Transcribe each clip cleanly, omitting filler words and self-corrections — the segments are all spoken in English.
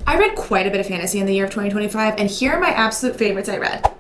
I read quite a bit of fantasy in the year of 2025, and here are my absolute favorites I read.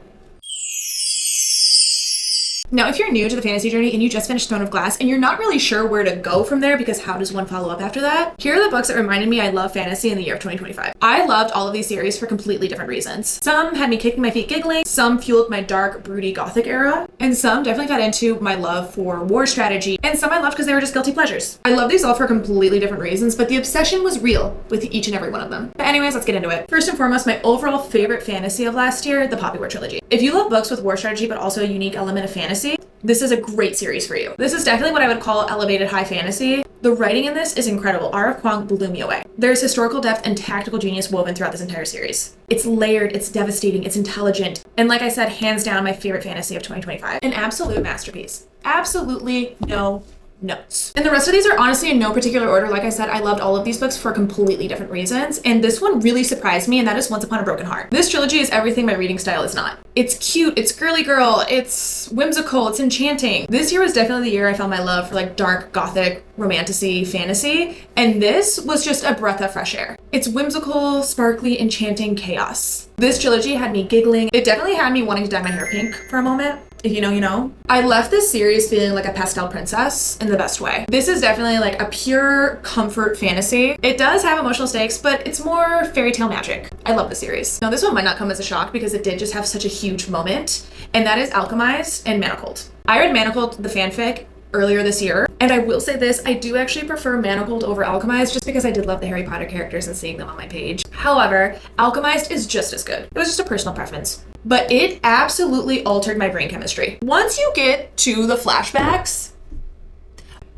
Now, if you're new to the fantasy journey and you just finished Throne of Glass and you're not really sure where to go from there because how does one follow up after that, here are the books that reminded me I love fantasy in the year of 2025. I loved all of these series for completely different reasons. Some had me kicking my feet giggling, some fueled my dark, broody gothic era, and some definitely got into my love for war strategy, and some I loved because they were just guilty pleasures. I love these all for completely different reasons, but the obsession was real with each and every one of them. But anyways, let's get into it. First and foremost, my overall favorite fantasy of last year, the Poppy War trilogy. If you love books with war strategy but also a unique element of fantasy, this is a great series for you. This is definitely what I would call elevated high fantasy. The writing in this is incredible. R.F. Kuang blew me away. There's historical depth and tactical genius woven throughout this entire series. It's layered, it's devastating, it's intelligent, and like I said, hands down my favorite fantasy of 2025. An absolute masterpiece. Absolutely no notes. And the rest of these are honestly in no particular order. Like I said, I loved all of these books for completely different reasons, and this one really surprised me, and that is Once Upon a Broken Heart. This trilogy is everything my reading style is not. It's cute, it's girly girl, it's whimsical, it's enchanting. This year was definitely the year I found my love for like dark, gothic, romantasy, fantasy, and this was just a breath of fresh air. It's whimsical, sparkly, enchanting chaos. This trilogy had me giggling. It definitely had me wanting to dye my hair pink for a moment. If you know, you know. I left this series feeling like a pastel princess in the best way. This is definitely like a pure comfort fantasy. It does have emotional stakes, but it's more fairy tale magic. I love the series. Now this one might not come as a shock because it did just have such a huge moment, and that is Alchemized and Manacled. I read Manacled, the fanfic, earlier this year, and I will say this, I do actually prefer Manacled over Alchemized just because I did love the Harry Potter characters and seeing them on my page. However, Alchemized is just as good. It was just a personal preference. But it absolutely altered my brain chemistry. Once you get to the flashbacks,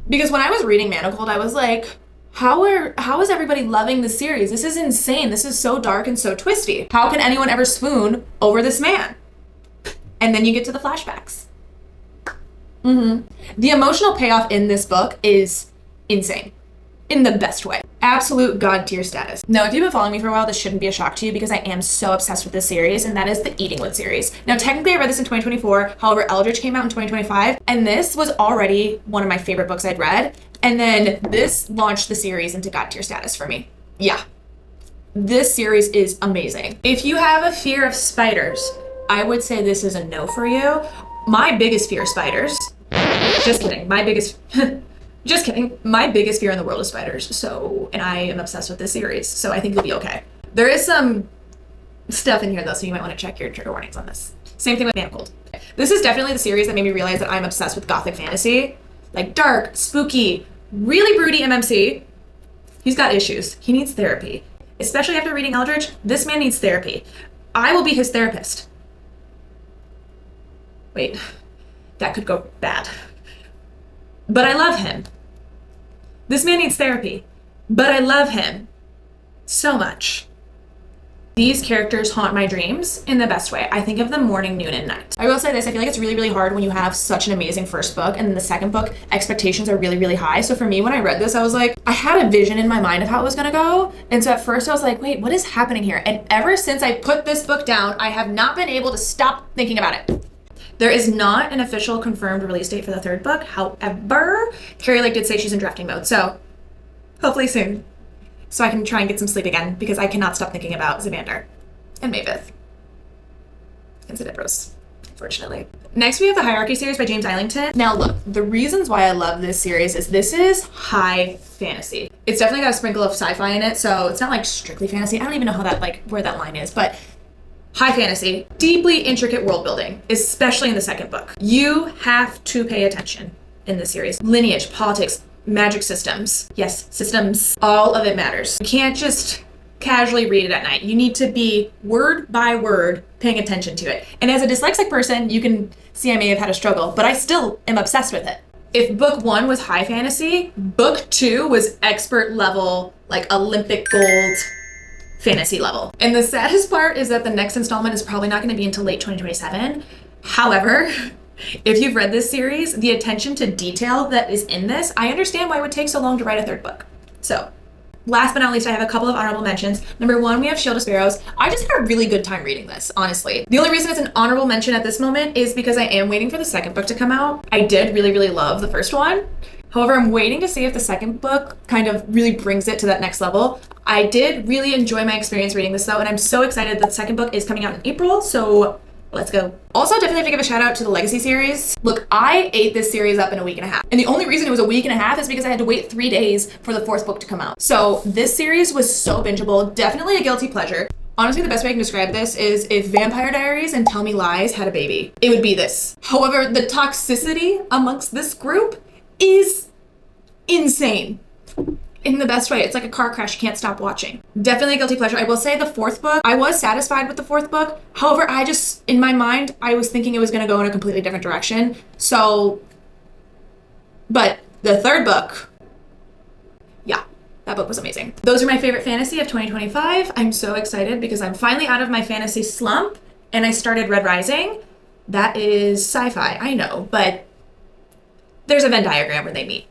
because when I was reading Manacled, I was like, how is everybody loving this series? This is insane. This is so dark and so twisty. How can anyone ever swoon over this man? And then you get to the flashbacks. The emotional payoff in this book is insane. In the best way. Absolute god tier status. Now, if you've been following me for a while, this shouldn't be a shock to you because I am so obsessed with this series, and that is the Eatingwood series. Now, technically I read this in 2024, however, Eldritch came out in 2025, and this was already one of my favorite books I'd read, and then this launched the series into god tier status for me. Yeah. This series is amazing. If you have a fear of spiders, I would say this is a no for you. My biggest fear is spiders. Just kidding. Just kidding. My biggest fear in the world is spiders. And I am obsessed with this series, so I think you'll be okay. There is some stuff in here though, so you might want to check your trigger warnings on this. Same thing with Manacled. This is definitely the series that made me realize that I'm obsessed with gothic fantasy. Like dark, spooky, really broody MMC. He's got issues. He needs therapy. Especially after reading Eldritch, this man needs therapy. I will be his therapist. Wait, that could go bad. But I love him. This man needs therapy, but I love him so much. These characters haunt my dreams in the best way. I think of them morning, noon, and night. I will say this, I feel like it's really, really hard when you have such an amazing first book, and then the second book, expectations are really, really high. So for me, when I read this, I was like, I had a vision in my mind of how it was gonna go. And so at first I was like, wait, what is happening here? And ever since I put this book down, I have not been able to stop thinking about it. There is not an official confirmed release date for the third book. However, Carrie Lake did say she's in drafting mode, so hopefully soon. So I can try and get some sleep again because I cannot stop thinking about Zavander and Mavis and Cidibros, unfortunately. Next, we have the Hierarchy series by James Islington. Now look, the reasons why I love this series is this is high fantasy. It's definitely got a sprinkle of sci-fi in it, so it's not like strictly fantasy. I don't even know how that, like, where that line is, but high fantasy, deeply intricate world building, especially in the second book. You have to pay attention in this series. Lineage, politics, magic systems. Yes, systems. All of it matters. You can't just casually read it at night. You need to be word by word paying attention to it. And as a dyslexic person, you can see I may have had a struggle, but I still am obsessed with it. If book 1 was high fantasy, book 2 was expert level, like Olympic gold fantasy level. And the saddest part is that the next installment is probably not going to be until late 2027. However, if you've read this series, the attention to detail that is in this, I understand why it would take so long to write a third book. So, last but not least, I have a couple of honorable mentions. Number 1, we have Shield of Sparrows. I just had a really good time reading this, honestly. The only reason it's an honorable mention at this moment is because I am waiting for the second book to come out. I did really, really love the first one. However, I'm waiting to see if the second book kind of really brings it to that next level. I did really enjoy my experience reading this though, and I'm so excited that the second book is coming out in April, so let's go. Also, definitely have to give a shout out to the Legacy series. Look, I ate this series up in a week and a half. And the only reason it was a week and a half is because I had to wait 3 days for the fourth book to come out. So this series was so bingeable, definitely a guilty pleasure. Honestly, the best way I can describe this is if Vampire Diaries and Tell Me Lies had a baby, it would be this. However, the toxicity amongst this group is insane. In the best way. It's like a car crash you can't stop watching. Definitely a guilty pleasure. I will say the fourth book, I was satisfied with the fourth book. However, I just, in my mind, I was thinking it was going to go in a completely different direction. So, but the third book, yeah, that book was amazing. Those are my favorite fantasy of 2025. I'm so excited because I'm finally out of my fantasy slump and I started Red Rising. That is sci-fi, I know, but there's a Venn diagram where they meet.